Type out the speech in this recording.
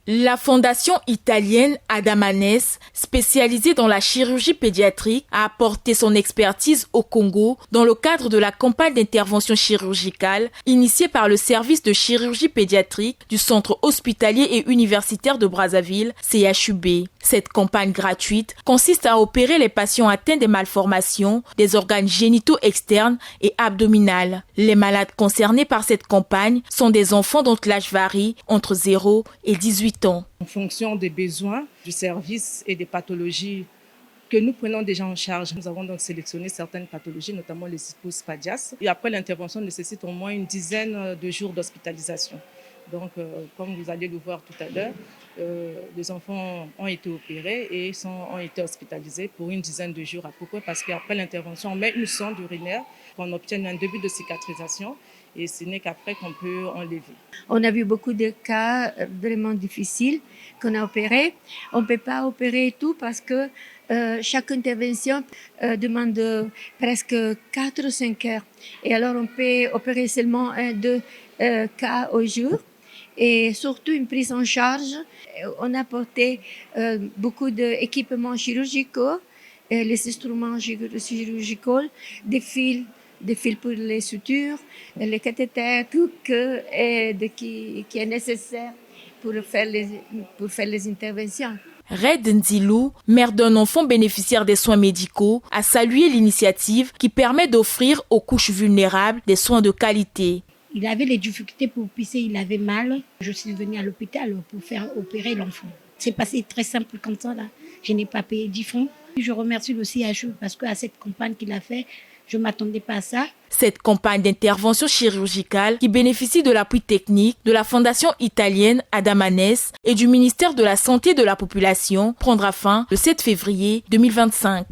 La fondation italienne Adamanes, spécialisée dans la chirurgie pédiatrique, a apporté son expertise au Congo dans le cadre de la campagne d'intervention chirurgicale initiée par le service de chirurgie pédiatrique du Centre hospitalier et universitaire de Brazzaville, CHUB. Cette campagne gratuite consiste à opérer les patients atteints des malformations des organes génitaux externes et abdominales. Les malades concernés par cette campagne sont des enfants dont l'âge varie entre 0 et 18 ans. En fonction des besoins du service et des pathologies que nous prenons déjà en charge, nous avons donc sélectionné certaines pathologies, notamment les hypospadias. Et après, l'intervention nécessite au moins une dizaine de jours d'hospitalisation. Donc, comme vous allez le voir tout à l'heure, les enfants ont été opérés et ont été hospitalisés pour une dizaine de jours. Pourquoi? Parce qu'après l'intervention, on met une sonde urinaire pour qu'on obtienne un début de cicatrisation et ce n'est qu'après qu'on peut enlever. On a vu beaucoup de cas vraiment difficiles qu'on a opérés. On ne peut pas opérer tout parce que chaque intervention demande presque 4 ou 5 heures. Et alors, on peut opérer seulement 1-2 cas au jour. Et surtout une prise en charge. On a apporté beaucoup d'équipements chirurgicaux, les instruments chirurgicaux, des fils pour les sutures, les cathéters, tout qui est nécessaire pour faire les interventions. Red Nzilou, mère d'un enfant bénéficiaire des soins médicaux, a salué l'initiative qui permet d'offrir aux couches vulnérables des soins de qualité. Il avait les difficultés pour pisser, il avait mal. Je suis venue à l'hôpital pour faire opérer l'enfant. C'est passé très simple comme ça, là. Je n'ai pas payé 10 francs. Je remercie le CHU parce qu'à cette campagne qu'il a fait, je ne m'attendais pas à ça. Cette campagne d'intervention chirurgicale qui bénéficie de l'appui technique de la fondation italienne Adamanes et du ministère de la Santé de la Population prendra fin le 7 février 2025.